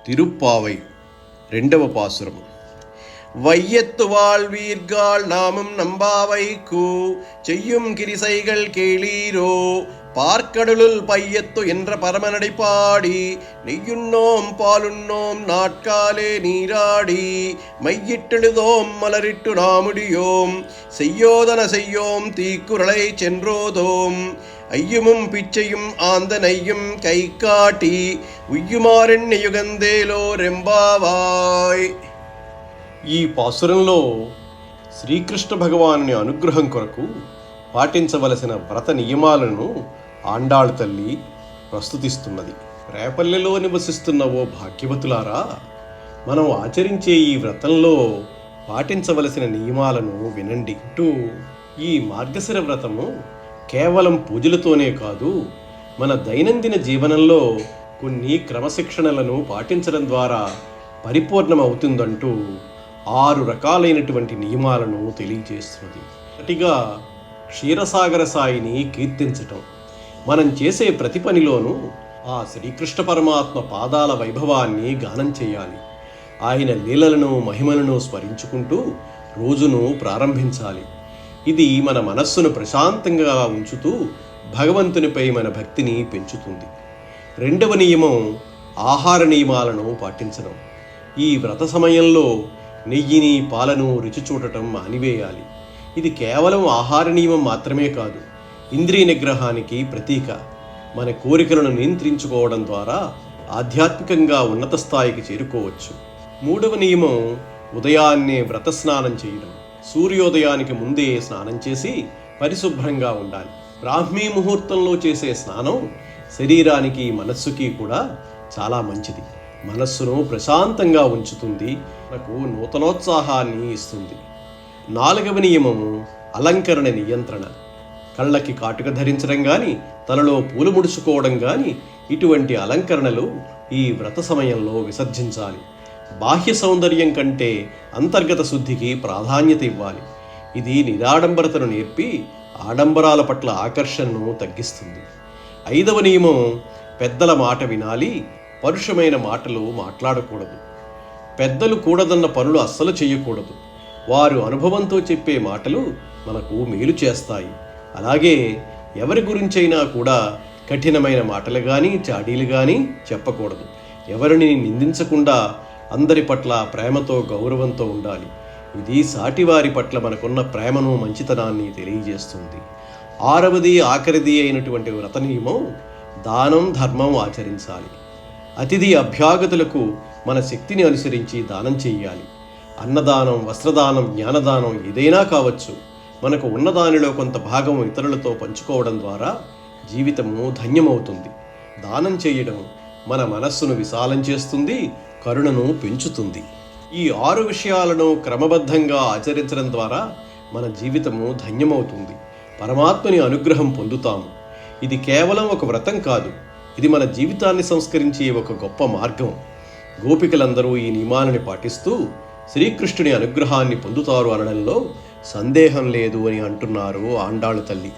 తిరుప్పావై 2వ పాసురం. வையத்து வாழ்வீர்கள் நாமும் நம்பாவைக்கு செய்யும் கிரிசைகள் கேளீரோ பார்க்கடலுள் பையத்து என்ற பரமனடை பாடி நெய்யுண்ணோம் பாலுண்ணோம் நாட்காலே நீராடி மையிட்டெழுதோம் மலரிட்டு நாமுடியோம் செய்யோதன செய்யோம் தீக்குறளை சென்றோதோம் ஐயுமும் பிச்சையும் ஆந்த நெய்யும் கை காட்டி உய்யுமாరెన్ని యుగందేలో రెంబావాయ్. ఈ పాసురంలో శ్రీకృష్ణ భగవానుని అనుగ్రహం కొరకు పాటించవలసిన వ్రత నియమాలను ఆండాళ్ తల్లి ప్రస్తుతిస్తున్నది. రేపల్లెలో నివసిస్తున్న ఓ భాగ్యవతులారా, మనం ఆచరించే ఈ వ్రతంలో పాటించవలసిన నియమాలను వినండి. అంటూ ఈ మార్గశిర వ్రతము కేవలం పూజలతోనే కాదు, మన దైనందిన జీవనంలో కొన్ని క్రమశిక్షణలను పాటించడం ద్వారా పరిపూర్ణమవుతుందంటూ 6 రకాలైనటువంటి నియమాలను తెలియజేస్తున్నది. ఒకటిగా క్షీరసాగర సాయిని కీర్తించటం. మనం చేసే ప్రతి పనిలోనూ ఆ శ్రీకృష్ణ పరమాత్మ పాదాల వైభవాన్ని గానం చేయాలి. ఆయన లీలలను మహిమలను స్మరించుకుంటూ రోజును ప్రారంభించాలి. ఇది మన మనస్సును ప్రశాంతంగా ఉంచుతూ భగవంతునిపై మన భక్తిని పెంచుతుంది. 2వ నియమం ఆహార నియమాలను పాటించడం. ఈ వ్రత సమయంలో నెయ్యిని పాలను రుచి చూడటం మానివేయాలి. ఇది కేవలం ఆహార నియమం మాత్రమే కాదు, ఇంద్రియ నిగ్రహానికి ప్రతీక. మన కోరికలను నియంత్రించుకోవడం ద్వారా ఆధ్యాత్మికంగా ఉన్నత స్థాయికి చేరుకోవచ్చు. 3వ నియమం ఉదయాన్నే వ్రత స్నానం చేయడం. సూర్యోదయానికి ముందే స్నానం చేసి పరిశుభ్రంగా ఉండాలి. బ్రాహ్మీ ముహూర్తంలో చేసే స్నానం శరీరానికి మనస్సుకి కూడా చాలా మంచిది. మనస్సును ప్రశాంతంగా ఉంచుతుంది, మనకు నూతనోత్సాహాన్ని ఇస్తుంది. 4వ నియమము అలంకరణ నియంత్రణ. కళ్ళకి కాటుక ధరించడం కానీ, తలలో పూలు ముడుచుకోవడం కానీ, ఇటువంటి అలంకరణలు ఈ వ్రత సమయంలో విసర్జించాలి. బాహ్య సౌందర్యం కంటే అంతర్గత శుద్ధికి ప్రాధాన్యత ఇవ్వాలి. ఇది నిరాడంబరతను నేర్పి ఆడంబరాల పట్ల ఆకర్షణను తగ్గిస్తుంది. 5వ నియమం పెద్దల మాట వినాలి, పరుషమైన మాటలు మాట్లాడకూడదు. పెద్దలు కూడదన్న పనులు అస్సలు చేయకూడదు. వారు అనుభవంతో చెప్పే మాటలు మనకు మేలు చేస్తాయి. అలాగే ఎవరి గురించైనా కూడా కఠినమైన మాటలు కానీ చాడీలు కానీ చెప్పకూడదు. ఎవరిని నిందించకుండా అందరి పట్ల ప్రేమతో గౌరవంతో ఉండాలి. ఇది సాటివారి పట్ల మనకున్న ప్రేమను మంచితనాన్ని తెలియజేస్తుంది. 6వది ఆఖరిది అయినటువంటి వ్రత నియమం దానం ధర్మం ఆచరించాలి. అతిథి అభ్యాగతులకు మన శక్తిని అనుసరించి దానం చేయాలి. అన్నదానం, వస్త్రదానం, జ్ఞానదానం ఏదైనా కావచ్చు. మనకు ఉన్నదానిలో కొంత భాగం ఇతరులతో పంచుకోవడం ద్వారా జీవితము ధన్యమవుతుంది. దానం చేయడం మన మనస్సును విశాలం చేస్తుంది, కరుణను పెంచుతుంది. ఈ 6 విషయాలను క్రమబద్ధంగా ఆచరించడం ద్వారా మన జీవితము ధన్యమవుతుంది. పరమాత్మని అనుగ్రహం పొందుతాము. ఇది కేవలం ఒక వ్రతం కాదు, ఇది మన జీవితాన్ని సంస్కరించే ఒక గొప్ప మార్గం. గోపికలందరూ ఈ నియమాలని పాటిస్తూ శ్రీకృష్ణుని అనుగ్రహాన్ని పొందుతారు అనడంలో సందేహం లేదు అని అంటున్నారు ఆండాళ్ తల్లి.